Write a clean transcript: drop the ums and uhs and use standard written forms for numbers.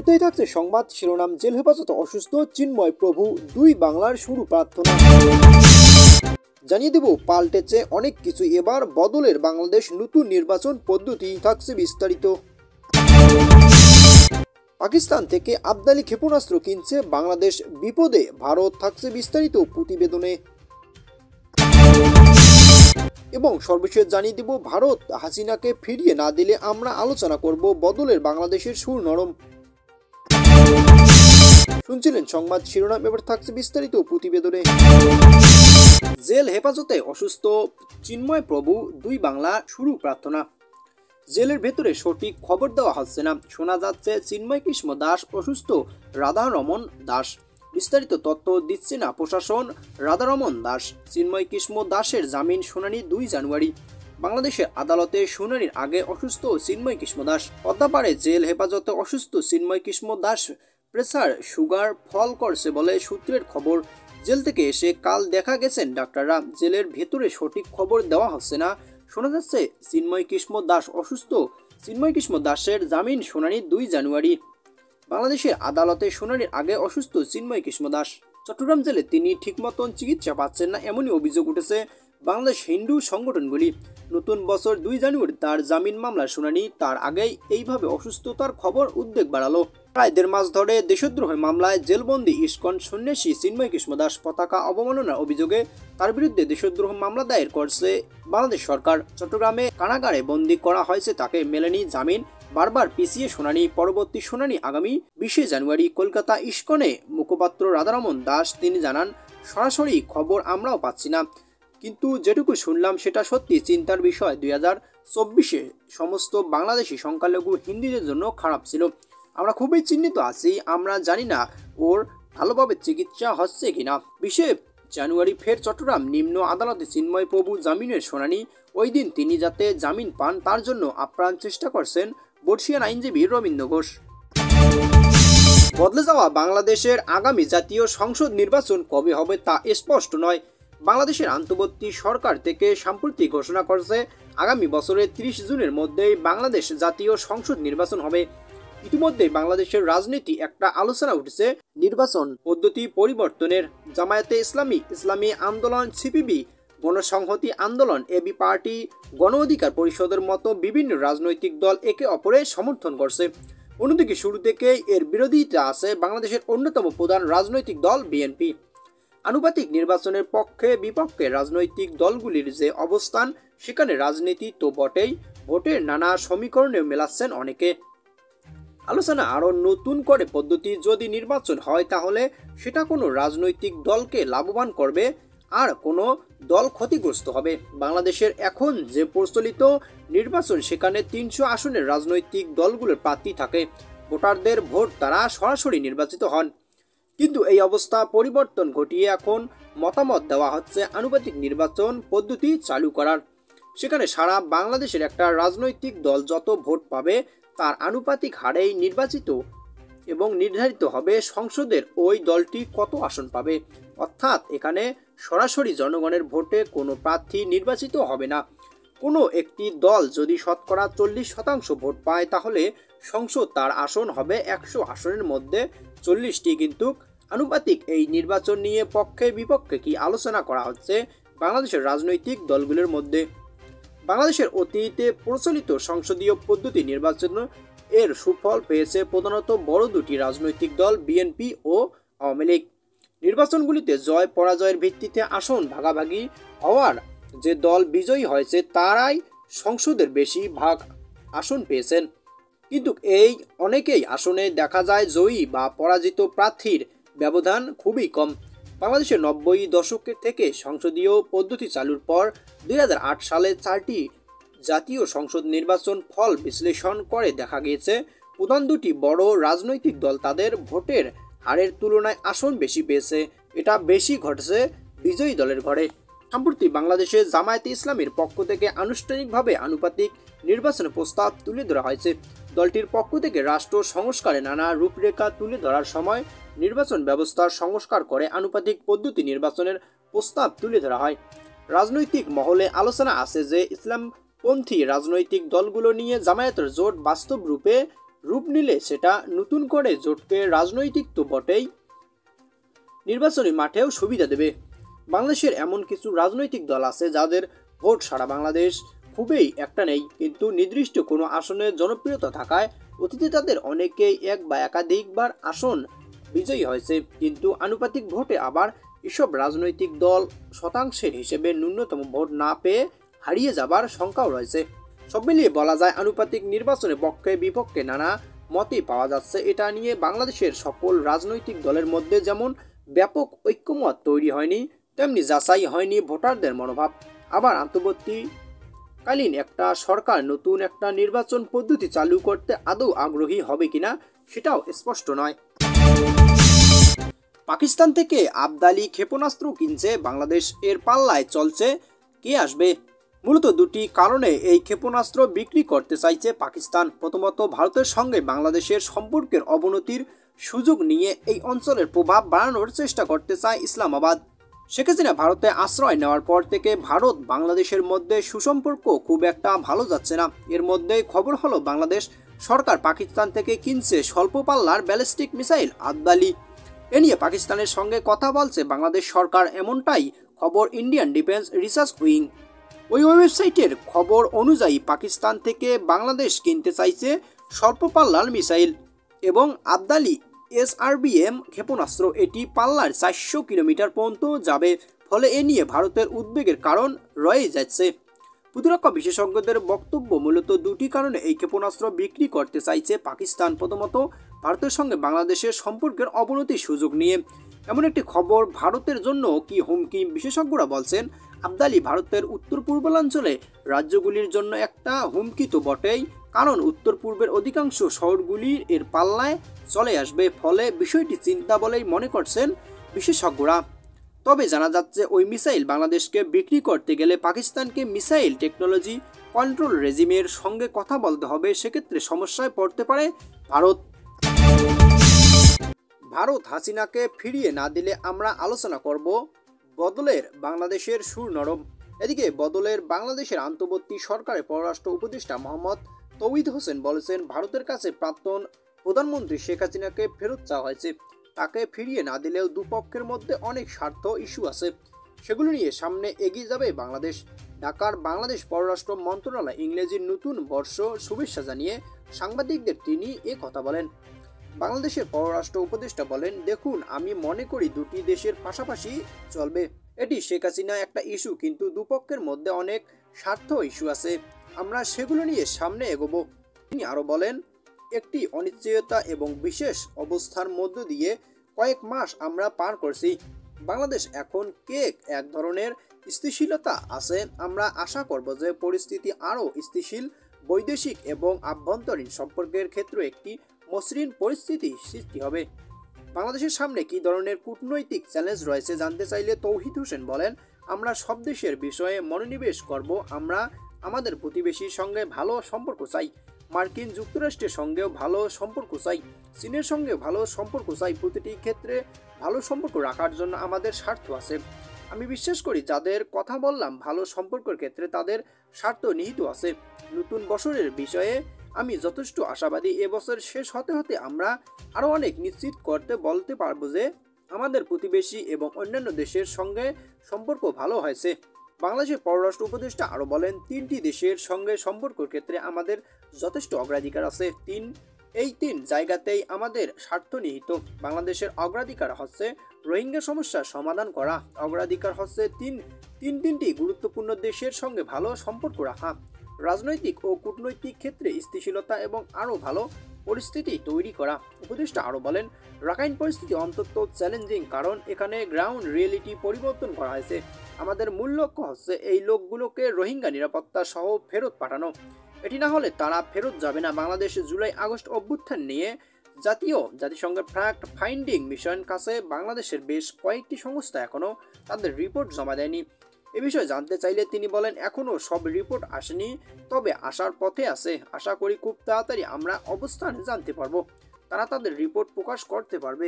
শুরুতেই থাকছে সংবাদ শিরোনাম। জেল হেফাজতে অসুস্থ চিন্ময় প্রভু, দুই বাংলার শুরু প্রার্থনা। জানিয়ে দেব পাল্টেছে অনেক কিছু, এবার বদলের বাংলাদেশ, নতুন নির্বাচন পদ্ধতি। থাকছে বিস্তারিত। পাকিস্তান থেকে আবদালি ক্ষেপণাস্ত্র কিনছে বাংলাদেশ, বিপদে ভারত। থাকছে বিস্তারিত প্রতিবেদনে। এবং সর্বশেষ জানিয়ে দেব ভারত হাসিনাকে ফিরিয়ে না দিলে আমরা আলোচনা করব, বদলের বাংলাদেশের সুর নরম। শুনছিলেন সংবাদ শিরোনাম, এবার থাকছে বিস্তারিত প্রতিবেদনে। জেল হেফাজতে অসুস্থ চিন্ময় প্রভু, দুই বাংলা শুরু প্রার্থনা। জেলের ভেতরে সঠিক খবর দেওয়া হচ্ছে না, শোনা যাচ্ছে চিন্ময় কৃষ্ণ দাস অসুস্থ, রাধারমণ দাস। বিস্তারিত তথ্য দিচ্ছে না প্রশাসন। রাধারমণ দাস, চিন্ময় কৃষ্ণ দাসের জামিন শুনানি 2 জানুয়ারি। বাংলাদেশের আদালতে শুনানির আগে অসুস্থ চিন্ময় কৃষ্ণ দাস। পদ্মাপাড়ে জেল হেফাজতে অসুস্থ Chinmoy Krishna Das pressure sugar fall করছে বলে সূত্রের খবর। জেল থেকে এসে কাল দেখা গেছেন ডাক্তাররা। জেলের ভেতরে সঠিক খবর দেওয়া হচ্ছে না, শোনা যাচ্ছে চিন্ময় কৃষ্ণ দাস অসুস্থ। চিন্ময় কৃষ্ণ দাসের জামিন শুনানি 2 জানুয়ারি। বাংলাদেশের আদালতে শুনানির আগে অসুস্থ চিন্ময় কৃষ্ণ দাস। চট্টগ্রাম জেলে তিনি ঠিক মতন চিকিৎসা পাচ্ছেন না, এমনই অভিযোগ উঠেছে বাংলাদেশ হিন্দু সংগঠনগুলি। নতুন বছর 2 জানুয়ারি তার জামিন মামলার শুনানি, তার আগেই এইভাবে অসুস্থতার খবর উদ্বেগ বাড়ালো। প্রায় 1.5 মাস ধরে দেশদ্রোহ মামলায় জেলবন্দি ইস্কন সন্ন্যাসী চিন্ময় কৃষ্ণ দাস। পতাকা অবমাননার অভিযোগে তার বিরুদ্ধে দেশদ্রোহ মামলা দায়ের করছে বাংলাদেশ সরকার। চট্টগ্রামে কারাগারে বন্দী করা হয়েছে তাকে, মেলেনি জামিন, বারবার পিছিয়ে শুনানি। পরবর্তী শুনানি আগামী 20 জানুয়ারি। কলকাতা ইস্কনে মুখপাত্র রাধারমণ দাস তিনি জানান, সরাসরি খবর আমরাও পাচ্ছি না, কিন্তু যেটুকু শুনলাম সেটা সত্যি চিন্তার বিষয়। 2024-এ সমস্ত বাংলাদেশি সংখ্যালঘু হিন্দুদের জন্য খারাপ ছিল। আমরা খুবই চিন্তিত আছি, আমরা জানি না ওর ভালোভাবে চিকিৎসা হচ্ছে কিনা। 20 জানুয়ারি ফের চট্টগ্রাম নিম্ন আদালতে চিন্ময় প্রভু জামিনের শুনানি। ওই দিন তিনি যাতে জামিন পান তার জন্য আপ্রাণ চেষ্টা করছেন বর্ষিয়ান আইনজীবী রবীন্দ্র ঘোষ। বদলে যাওয়া বাংলাদেশের আগামী জাতীয় সংসদ নির্বাচন কবে হবে তা স্পষ্ট নয়। বাংলাদেশের অন্তর্বর্তী সরকার থেকে সাম্প্রতিক ঘোষণা করেছে আগামী বছরের 30 জুনের মধ্যেই বাংলাদেশ জাতীয় সংসদ নির্বাচন হবে। ইতিমধ্যে বাংলাদেশের রাজনীতি একটা আলোচনা উঠেছে নির্বাচন পদ্ধতি পরিবর্তনের। জামায়াতে ইসলামী, ইসলামী আন্দোলন, সিপিবি, গণসংহতি আন্দোলন, এবি পার্টি, গণ অধিকার পরিষদের মতো বিভিন্ন রাজনৈতিক দল একে অপরের সমর্থন করছে। অন্যদিকে শুরু থেকেই এর বিরোধিতা আছে বাংলাদেশের অন্যতম প্রধান রাজনৈতিক দল বিএনপি। আনুপাতিক নির্বাচনের পক্ষে বিপক্ষে রাজনৈতিক দলগুলির যে অবস্থান, সেখানে রাজনীতি তো বটেই, ভোটের নানা সমীকরণে মেলাচ্ছেন অনেকে। আলোচনা আরও নতুন করে পদ্ধতি, যদি নির্বাচন হয় তাহলে সেটা কোনো রাজনৈতিক দলকে লাভবান করবে আর কোনো দল ক্ষতিগ্রস্ত হবে। বাংলাদেশের এখন যে প্রচলিত নির্বাচন, সেখানে 300 আসনের রাজনৈতিক দলগুলোর প্রার্থী থাকে, ভোটারদের ভোট তারা সরাসরি নির্বাচিত হন। কিন্তু এই অবস্থা পরিবর্তন ঘটিয়ে এখন মতামত দেওয়া হচ্ছে আনুপাতিক নির্বাচন পদ্ধতি চালু করার। সেখানে সারা বাংলাদেশের একটা রাজনৈতিক দল যত ভোট পাবে তার আনুপাতিক হারেই নির্বাচিত এবং নির্ধারিত হবে সংসদের ওই দলটি কত আসন পাবে। অর্থাৎ এখানে সরাসরি জনগণের ভোটে কোনো প্রার্থী নির্বাচিত হবে না। কোনো একটি দল যদি শতকরা 40% ভোট পায় তাহলে সংসদ তার আসন হবে 100 আসনের মধ্যে 40টি। কিন্তু আনুপাতিক এই নির্বাচন নিয়ে পক্ষে বিপক্ষে কি আলোচনা করা হচ্ছে বাংলাদেশের রাজনৈতিক দলগুলোর মধ্যে। বাংলাদেশের অতীতে প্রচলিত সংসদীয় পদ্ধতি নির্বাচন এর সুফল পেয়েছে প্রধানত বড় দুটি রাজনৈতিক দল বিএনপি ও আওয়ামী লীগ। নির্বাচনগুলিতে জয় পরাজয়ের ভিত্তিতে আসন ভাগাভাগি হওয়ার যে দল বিজয়ী হয়েছে তারাই সংসদের বেশি ভাগ আসন পেয়েছেন। কিন্তু এই অনেকেই আসনে দেখা যায় জয়ী বা পরাজিত প্রার্থীর ব্যবধান খুবই কম। বাংলাদেশের 90 দশকের থেকে সংসদীয় পদ্ধতি চালুর পর 2008 সালে 4টি জাতীয় সংসদ নির্বাচন ফল বিশ্লেষণ করে দেখা গিয়েছে প্রধান দুটি বড় রাজনৈতিক দল তাদের ভোটের হারের তুলনায় আসন বেশি পেয়েছে। এটা বেশি ঘটেছে বিজয়ী দলের ঘরে। সম্প্রতি বাংলাদেশে জামায়াতে ইসলামীর পক্ষ থেকে আনুষ্ঠানিকভাবে আনুপাতিক নির্বাচনের প্রস্তাব তুলে ধরা হয়েছে। দলটির পক্ষ থেকে রাষ্ট্র সংস্কারে নানা রূপরেখা তুলে ধরার সময় নির্বাচন ব্যবস্থার সংস্কার করে আনুপাতিক পদ্ধতি নির্বাচনের প্রস্তাব তুলে ধরা হয়। রাজনৈতিক মহলে আলোচনা আছে যে ইসলামপন্থী রাজনৈতিক দলগুলো নিয়ে জামায়াতের জোট বাস্তব রূপে রূপ নিলে সেটা নতুন করে জোটকে রাজনৈতিক তো বটেই, নির্বাচনী মাঠেও সুবিধা দেবে। বাংলাদেশের এমন কিছু রাজনৈতিক দল আছে যাদের ভোট সারা বাংলাদেশ খুবই একটা নেই, কিন্তু নির্দিষ্ট কোনো আসনে জনপ্রিয়তা থাকায় অতীতে তাদের অনেকেই এক বা একাধিকবার আসন বিজয়ী হয়েছে। কিন্তু আনুপাতিক ভোটে আবার এসব রাজনৈতিক দল শতাংশের হিসেবে ন্যূনতম ভোট না পেয়ে হারিয়ে যাবার শঙ্কাও রয়েছে। সব মিলিয়ে বলা যায় আনুপাতিক নির্বাচনে পক্ষে বিপক্ষে নানা মতই পাওয়া যাচ্ছে। এটা নিয়ে বাংলাদেশের সকল রাজনৈতিক দলের মধ্যে যেমন ব্যাপক ঐক্যমত তৈরি হয়নি, তেমনি যাচাই হয়নি ভোটারদের মনোভাব। আবার অন্তর্বর্তীকালীন একটা সরকার নতুন একটা নির্বাচন পদ্ধতি চালু করতে আদৌ আগ্রহী হবে কিনা সেটাও স্পষ্ট নয়। পাকিস্তান থেকে আবদালি ক্ষেপণাস্ত্র কিনছে বাংলাদেশ, এর পাল্লায় চলছে কে আসবে। মূলত দুটি কারণে এই ক্ষেপণাস্ত্র বিক্রি করতে চাইছে পাকিস্তান। প্রথমত, ভারতের সঙ্গে বাংলাদেশের সম্পর্কের অবনতির সুযোগ নিয়ে এই অঞ্চলের প্রভাব বাড়ানোর চেষ্টা করতে চায় ইসলামাবাদ। শেখ হাসিনা ভারতে আশ্রয় নেওয়ার পর থেকে ভারত বাংলাদেশের মধ্যে সুসম্পর্ক খুব একটা ভালো যাচ্ছে না। এর মধ্যেই খবর হলো বাংলাদেশ সরকার পাকিস্তান থেকে কিনছে স্বল্প পাল্লার ব্যালিস্টিক মিসাইল আবদালি। এ নিয়ে পাকিস্তানের সঙ্গে কথা বলছে বাংলাদেশ সরকার, এমনটাই খবর ইন্ডিয়ান ডিফেন্স রিসার্চ উইং। ওই ওয়েবসাইটের খবর অনুযায়ী পাকিস্তান থেকে বাংলাদেশ কিনতে চাইছে স্বল্প পাল্লার মিসাইল এবং আবদালি SRBM ক্ষেপণাস্ত্র। এটি পাল্লার 400 কিলোমিটার পর্যন্ত যাবে। ফলে এ নিয়ে ভারতের উদ্বেগের কারণ রয়ে যাচ্ছে। প্রতিরক্ষা বিশেষজ্ঞদের বক্তব্য, মূলত দুটি কারণে এই ক্ষেপণাস্ত্র বিক্রি করতে চাইছে পাকিস্তান। প্রথমত, ভারতের সঙ্গে বাংলাদেশের সম্পর্কের অবনতির সুযোগ নিয়ে। এমন একটি খবর ভারতের জন্য কি হুমকি? বিশেষজ্ঞরা বলছেন আবদালি ভারতের উত্তর পূর্বাঞ্চলে রাজ্যগুলির জন্য একটা হুমকি তো বটেই, কারণ উত্তর পূর্বের অধিকাংশ শহরগুলির এর পাল্লায় চলে আসবে। ফলে বিষয়টি চিন্তা বলেই মনে করছেন বিশেষজ্ঞরা। তবে জানা যাচ্ছে ওই মিসাইল বাংলাদেশকে বিক্রি করতে গেলে পাকিস্তানকে মিসাইল টেকনোলজি কন্ট্রোল রেজিমের সঙ্গে কথা বলতে হবে। সেক্ষেত্রে সমস্যায় পড়তে পারে ভারত। হাসিনাকে ফিরিয়ে না দিলে আমরা আলোচনা করব বদলের বাংলাদেশের সুর নরম। এদিকে বদলের বাংলাদেশের অন্তর্বর্তী সরকারের পররাষ্ট্র উপদেষ্টা মোহাম্মদ তৌহিদ হোসেন বলেছেন, ভারতের কাছে প্রাক্তন প্রধানমন্ত্রী শেখ হাসিনাকে ফেরত চাওয়া হয়েছে। তাকে ফিরিয়ে না দিলেও দুপক্ষের মধ্যে অনেক স্বার্থ ইস্যু আছে, সেগুলো নিয়ে সামনে এগিয়ে যাবে বাংলাদেশ। ঢাকার বাংলাদেশ পররাষ্ট্র মন্ত্রণালয় ইংরেজির নতুন বর্ষ শুভেচ্ছা জানিয়ে সাংবাদিকদের তিনি এ কথা বলেন। বাংলাদেশের পররাষ্ট্র উপদেষ্টা বলেন, দেখুন, আমি মনে করি দুটি দেশের পাশাপাশি চলবে। এটি শেখ হাসিনা একটা ইস্যু, কিন্তু দুপক্ষের মধ্যে অনেক স্বার্থ ইস্যু আছে, আমরা সেগুলো নিয়ে সামনে এগোবো। তিনি আরো বলেন, একটি অনিশ্চয়তা এবং বিশেষ অবস্থার মধ্য দিয়ে কয়েক মাস আমরা পার করছি। বাংলাদেশ এখন এক ধরনের স্থিতিশীলতা আছে। আমরা আশা করব যে পরিস্থিতি আরও স্থিতিশীল, বৈদেশিক এবং আভ্যন্তরীণ সম্পর্কের ক্ষেত্রে একটি মসৃণ পরিস্থিতি সৃষ্টি হবে। বাংলাদেশের সামনে কী ধরনের কূটনৈতিক চ্যালেঞ্জ রয়েছে জানতে চাইলে তৌহিদ হোসেন বলেন, আমরা সব দেশের বিষয়ে মনোনিবেশ করব। আমরা আমাদের প্রতিবেশীর সঙ্গে ভালো সম্পর্ক চাই, মার্কিন যুক্তরাষ্ট্রের সঙ্গেও ভালো সম্পর্ক চাই, চীনের সঙ্গেও ভালো সম্পর্ক চাই। প্রতিটি ক্ষেত্রে ভালো সম্পর্ক রাখার জন্য আমাদের স্বার্থ আছে। আমি বিশ্বাস করি যাদের কথা বললাম ভালো সম্পর্কের ক্ষেত্রে তাদের স্বার্থ নিহিত আছে। নতুন বছরের বিষয়ে আমি যথেষ্ট আশাবাদী। এবছর শেষ হতে হতে আমরা আরও অনেক নিশ্চিত বলতে পারবো যে আমাদের প্রতিবেশী এবং অন্যান্য দেশের সঙ্গে সম্পর্ক ভালো হয়েছে। বাংলাদেশের পররাষ্ট্র উপদেষ্টা আরও বলেন, তিনটি দেশের সঙ্গে সম্পর্কের ক্ষেত্রে আমাদের যথেষ্ট অগ্রাধিকার আছে। এই তিন জায়গাতেই আমাদের স্বার্থ নিহিত। বাংলাদেশের অগ্রাধিকার হচ্ছে রোহিঙ্গা সমস্যার সমাধান করা, অগ্রাধিকার হচ্ছে তিনটি গুরুত্বপূর্ণ দেশের সঙ্গে ভালো সম্পর্ক রাখা, রাজনৈতিক ও কূটনৈতিক ক্ষেত্রে স্থিতিশীলতা এবং আরও ভালো পরিস্থিতি তৈরি করা। উপদেষ্টা আরও বলেন, রাখাইন পরিস্থিতি অন্তত চ্যালেঞ্জিং, কারণ এখানে গ্রাউন্ড রিয়েলিটি পরিবর্তন করা হয়েছে। আমাদের মূল লক্ষ্য হচ্ছে এই লোকগুলোকে রোহিঙ্গা নিরাপত্তা সহ ফেরত পাঠানো। এটি না হলে তারা ফেরত যাবে না। বাংলাদেশ জুলাই আগস্ট অভ্যুত্থান নিয়ে জাতিসংঘের ফ্যাক্ট ফাইন্ডিং মিশন কাছে বাংলাদেশের বেশ কয়েকটি সংস্থা এখনও তাদের রিপোর্ট জমা দেয়নি। এ বিষয়ে জানতে চাইলে তিনি বলেন, এখনও সব রিপোর্ট আসেনি, তবে আসার পথে আছে। আশা করি খুব তাড়াতাড়ি আমরা অবস্থান জানতে পারবো, তারা তাদের রিপোর্ট প্রকাশ করতে পারবে।